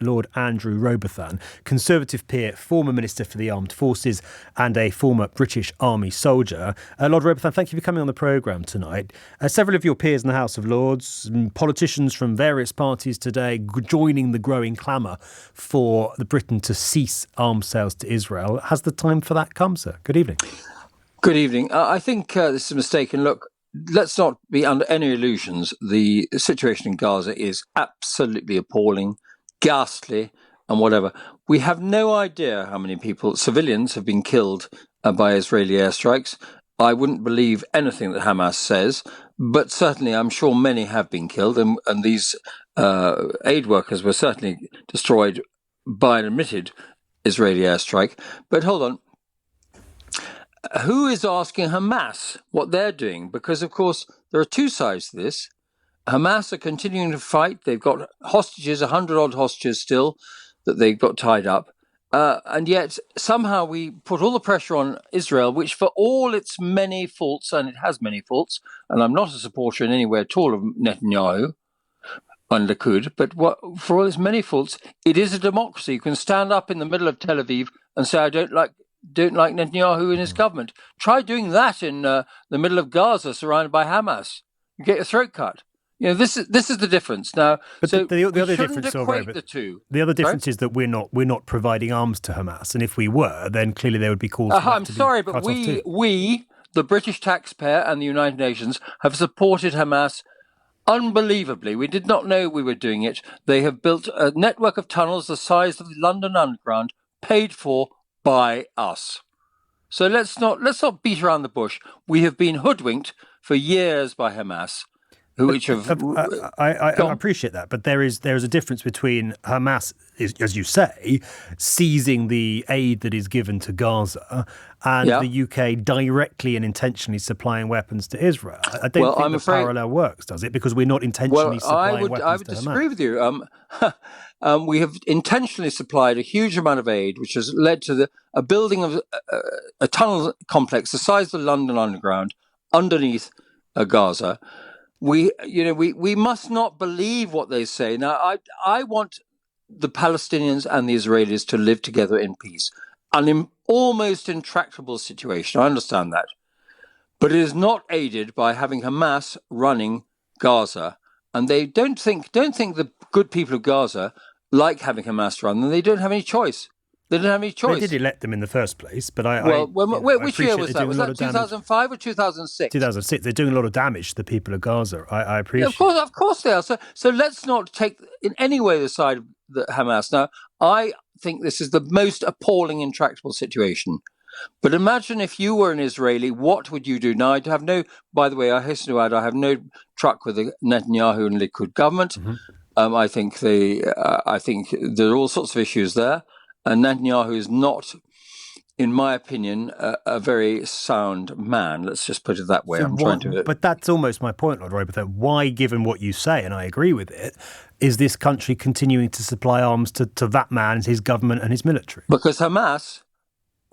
Lord Andrew Robathan, Conservative peer, former Minister for the Armed Forces and a former British Army soldier. Lord Robathan, thank you for coming on the programme tonight. Several of your peers in the House of Lords, politicians from various parties today joining the growing clamour for Britain to cease arms sales to Israel. Has the time for that come, sir? Good evening. Good evening. I think this is a mistake. And look, let's not be under any illusions. The situation in Gaza is absolutely appalling, ghastly, and whatever. We have no idea how many people, civilians, have been killed by Israeli airstrikes. I wouldn't believe anything that Hamas says, but certainly I'm sure many have been killed, and these aid workers were certainly destroyed by an admitted Israeli airstrike. But hold on. Who is asking Hamas what they're doing? Because, of course, there are two sides to this. Hamas are continuing to fight. They've got hostages, 100-odd hostages still, that they've got tied up. And yet, somehow we put all the pressure on Israel, which for all its many faults, and it has many faults, and I'm not a supporter in any way at all of Netanyahu and Likud, but for all its many faults, it is a democracy. You can stand up in the middle of Tel Aviv and say, I don't like Netanyahu and his government. Try doing that in the middle of Gaza, surrounded by Hamas. You get your throat cut. You know, this is the difference now. But so the other shouldn't difference, equate the two. The other difference is that we're not providing arms to Hamas, and if we were, then clearly there would be calls. I'm sorry, but we, the British taxpayer and the United Nations, have supported Hamas unbelievably. We did not know we were doing it. They have built a network of tunnels the size of the London Underground, paid for by us. So let's not beat around the bush. We have been hoodwinked for years by Hamas, which have. I appreciate that, but there is a difference between Hamas, as you say, seizing the aid that is given to Gaza, and the UK directly and intentionally supplying weapons to Israel. I don't think the parallel works, does it? Because we're not intentionally supplying weapons to Hamas. I would disagree with you. We have intentionally supplied a huge amount of aid, which has led to a building of a tunnel complex the size of the London Underground underneath Gaza. We must not believe what they say. Now, I want the Palestinians and the Israelis to live together in peace. An almost intractable situation. I understand that. But it is not aided by having Hamas running Gaza. And they don't think the good people of Gaza like having Hamas run them. They don't have any choice. They don't have any choice. They did elect them in the first place, but which year was that? Was that 2005 or 2006? 2006. They're doing a lot of damage to the people of Gaza. I appreciate. Yeah, of course they are. So let's not take in any way the side of the Hamas. Now, I think this is the most appalling, intractable situation. But imagine if you were an Israeli, what would you do? Now, by the way, I hasten to add, I have no truck with the Netanyahu and Likud government. Mm-hmm. I think there are all sorts of issues there. And Netanyahu is not, in my opinion, a very sound man. Let's just put it that way. But that's almost my point, Lord Robathan. Why, given what you say, and I agree with it, is this country continuing to supply arms to that man, his government and his military? Because Hamas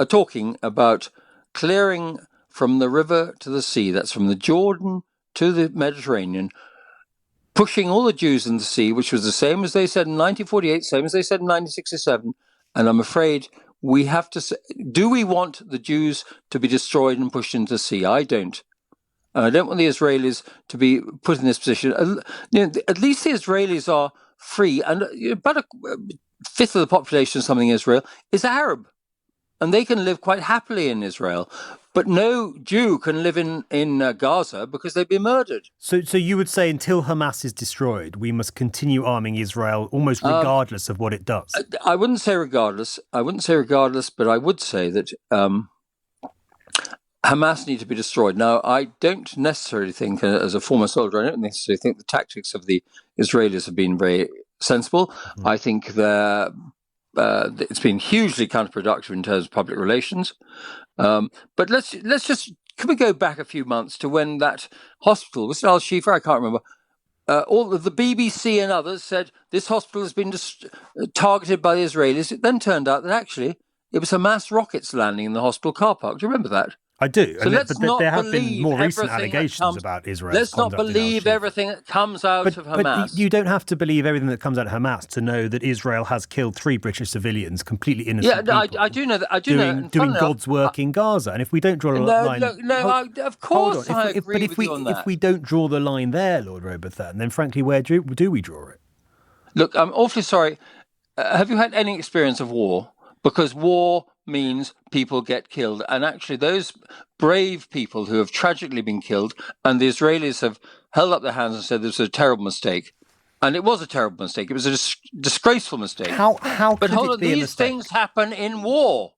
are talking about clearing from the river to the sea, that's from the Jordan to the Mediterranean, pushing all the Jews in the sea, which was the same as they said in 1948, same as they said in 1967. And I'm afraid we have to say, do we want the Jews to be destroyed and pushed into the sea? I don't. I don't want the Israelis to be put in this position. At least the Israelis are free. And about a fifth of the population, something in Israel, is Arab. And they can live quite happily in Israel. But no Jew can live in Gaza because they'd be murdered. So you would say until Hamas is destroyed, we must continue arming Israel almost regardless of what it does? I wouldn't say regardless. But I would say that Hamas need to be destroyed. Now, I don't necessarily think, as a former soldier, I don't necessarily think the tactics of the Israelis have been very sensible. Mm-hmm. I think it's been hugely counterproductive in terms of public relations. But can we go back a few months to when that hospital, was it Al Shifa? I can't remember. All of the BBC and others said this hospital has been targeted by the Israelis. It then turned out that actually it was Hamas rockets landing in the hospital car park. Do you remember that? I do. So let's But there not have been believe more recent everything that allegations comes. about Israel's Let's not conduct in believe Al-Shifa. everything that comes out of But Hamas. you don't have to believe everything that comes out of Hamas to know that Israel has killed 3 British civilians, completely innocent people. I do know that. I do know. And doing funnily God's work in Gaza. And if we don't draw a line, of hold course on. I agree with you on that. If we don't draw the line there, Lord Robathan, then frankly, where do we draw it? Look, I'm awfully sorry. Have you had any experience of war? Because war means people get killed. And actually, those brave people who have tragically been killed, and the Israelis have held up their hands and said this was a terrible mistake. And it was a terrible mistake. It was a disgraceful mistake. How but could hold it on, be a these mistake? things happen in war.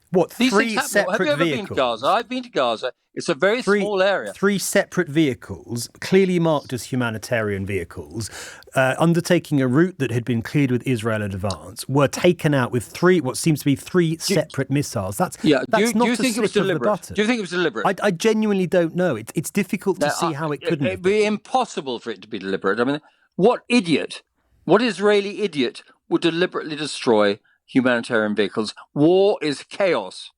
What, These 3 things happen. separate Have you ever vehicles? been to Gaza? I've been to Gaza. It's a very small area. 3 separate vehicles, clearly marked as humanitarian vehicles, undertaking a route that had been cleared with Israel in advance, were taken out with what seems to be 3 separate missiles. That's do not you a think it was slip of the deliberate? button. Do you think it was deliberate? I genuinely don't know. It's difficult to see how it couldn't have It'd be impossible for it to be deliberate. I mean, what Israeli idiot would deliberately destroy humanitarian vehicles? War is chaos.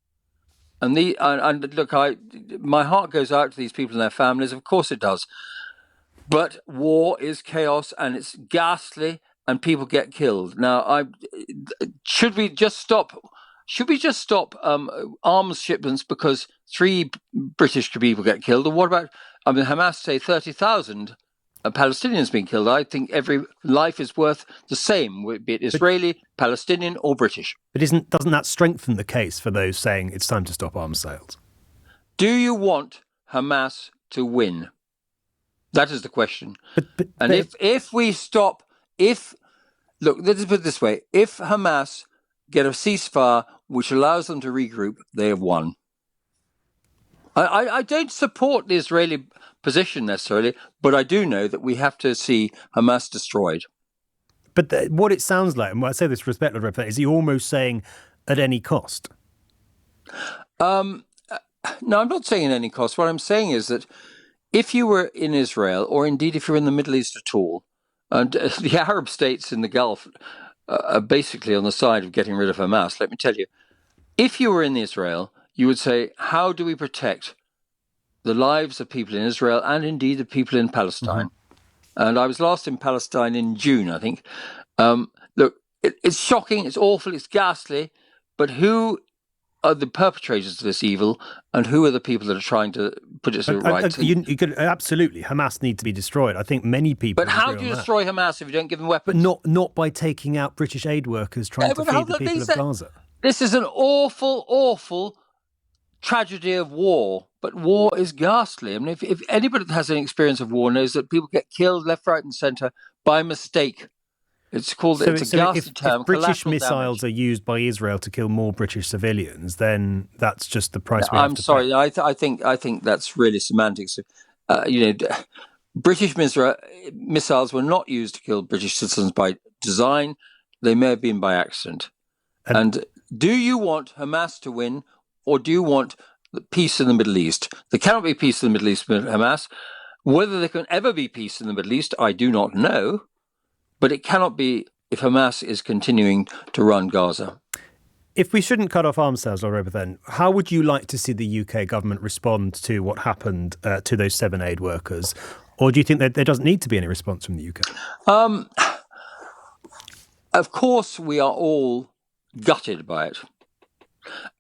And look, my heart goes out to these people and their families. Of course it does. But war is chaos, and it's ghastly, and people get killed. Now, should we just stop? Should we just stop arms shipments because 3 British people get killed? Or what about? I mean, Hamas say 30,000 Palestinians being killed. I think every life is worth the same, be it Israeli, Palestinian, or British. But doesn't that strengthen the case for those saying it's time to stop arms sales? Do you want Hamas to win? That is the question. If we stop, look, let's put it this way: if Hamas get a ceasefire which allows them to regroup, they have won. I don't support the Israeli position necessarily, but I do know that we have to see Hamas destroyed. But what it sounds like, and I say this with respect, Lord Robathan, is he almost saying at any cost? No, I'm not saying at any cost. What I'm saying is that if you were in Israel, or indeed if you're in the Middle East at all, and the Arab states in the Gulf are basically on the side of getting rid of Hamas, let me tell you, if you were in Israel, you would say, how do we protect the lives of people in Israel and indeed the people in Palestine? Mm-hmm. And I was last in Palestine in June, I think. Look, it's shocking, it's awful, it's ghastly, but who are the perpetrators of this evil, and who are the people that are trying to put it to the right? You could absolutely. Hamas need to be destroyed. I think many people. But how do you destroy Hamas if you don't give them weapons? But not by taking out British aid workers trying to feed the people of Gaza. This is an awful, awful tragedy of war. But war is ghastly. I mean, if anybody that has any experience of war knows that people get killed left, right, and centre by mistake. It's called. It's a ghastly term. If British missiles are used by Israel to kill more British civilians, then that's just the price we have to pay. I'm sorry. I think that's really semantics. British missiles were not used to kill British citizens by design. They may have been by accident. And do you want Hamas to win, or do you want peace in the Middle East? There cannot be peace in the Middle East with Hamas. Whether there can ever be peace in the Middle East, I do not know. But it cannot be if Hamas is continuing to run Gaza. If we shouldn't cut off arms sales, Lord Robathan, how would you like to see the UK government respond to what happened to those 7 aid workers? Or do you think that there doesn't need to be any response from the UK? Of course, we are all gutted by it.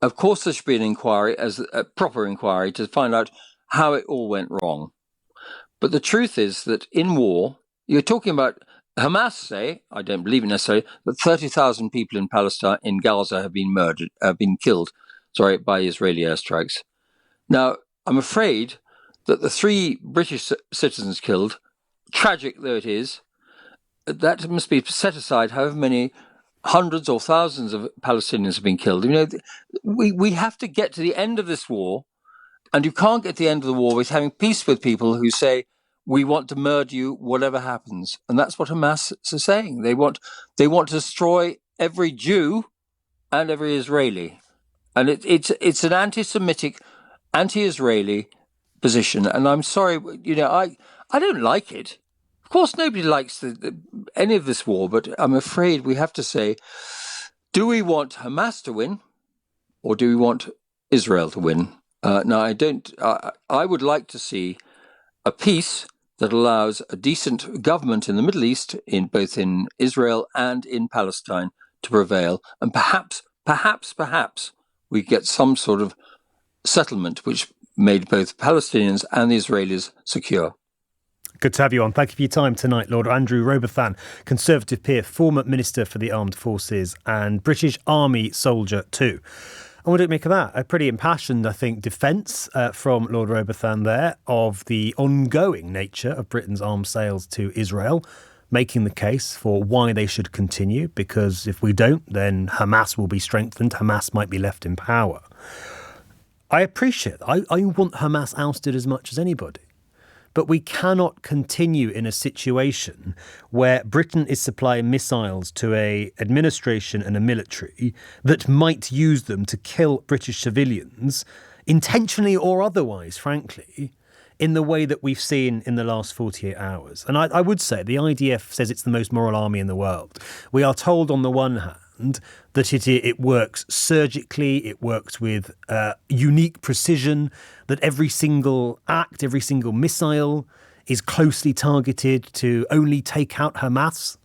Of course, there should be an inquiry, as a proper inquiry, to find out how it all went wrong. But the truth is that in war, you're talking about Hamas say, I don't believe it necessarily, that 30,000 people in Palestine, in Gaza, have been killed by Israeli airstrikes. Now, I'm afraid that the 3 British citizens killed, tragic though it is, that must be set aside however many hundreds or thousands of Palestinians have been killed. You know, we have to get to the end of this war, and you can't get to the end of the war with having peace with people who say, we want to murder you, whatever happens. And that's what Hamas is saying. They want to destroy every Jew and every Israeli. And it's an anti-Semitic, anti-Israeli position. And I'm sorry, I don't like it. Of course, nobody likes any of this war, but I'm afraid we have to say, do we want Hamas to win, or do we want Israel to win? No, I don't. I would like to see a peace that allows a decent government in the Middle East, in both in Israel and in Palestine, to prevail, and perhaps we get some sort of settlement which made both Palestinians and the Israelis secure. Good to have you on. Thank you for your time tonight, Lord Andrew Robathan, Conservative peer, former Minister for the Armed Forces and British Army soldier too. And what do you make of that? A pretty impassioned, I think, defence from Lord Robathan there of the ongoing nature of Britain's arms sales to Israel, making the case for why they should continue, because if we don't, then Hamas will be strengthened. Hamas might be left in power. I appreciate that. I want Hamas ousted as much as anybody. But we cannot continue in a situation where Britain is supplying missiles to an administration and a military that might use them to kill British civilians, intentionally or otherwise, frankly, in the way that we've seen in the last 48 hours. And I would say the IDF says it's the most moral army in the world. We are told on the one hand that it works surgically, it works with unique precision, that every single act, every single missile is closely targeted to only take out Hamas.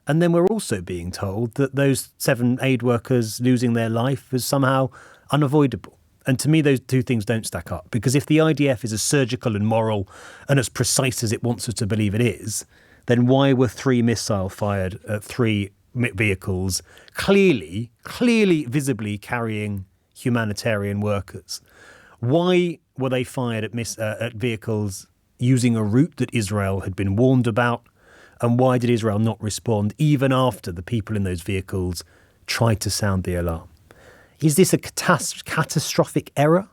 And then we're also being told that those 7 aid workers losing their life is somehow unavoidable. And to me, those two things don't stack up, because if the IDF is as surgical and moral and as precise as it wants us to believe it is, then why were 3 missiles fired at 3 vehicles, clearly, visibly carrying humanitarian workers? Why were they fired at vehicles using a route that Israel had been warned about? And why did Israel not respond even after the people in those vehicles tried to sound the alarm? Is this a catastrophic error?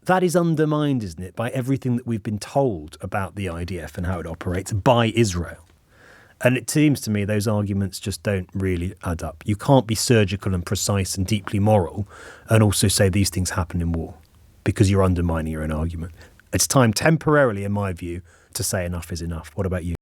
That is undermined, isn't it, by everything that we've been told about the IDF and how it operates by Israel. And it seems to me those arguments just don't really add up. You can't be surgical and precise and deeply moral and also say these things happen in war, because you're undermining your own argument. It's time temporarily, in my view, to say enough is enough. What about you?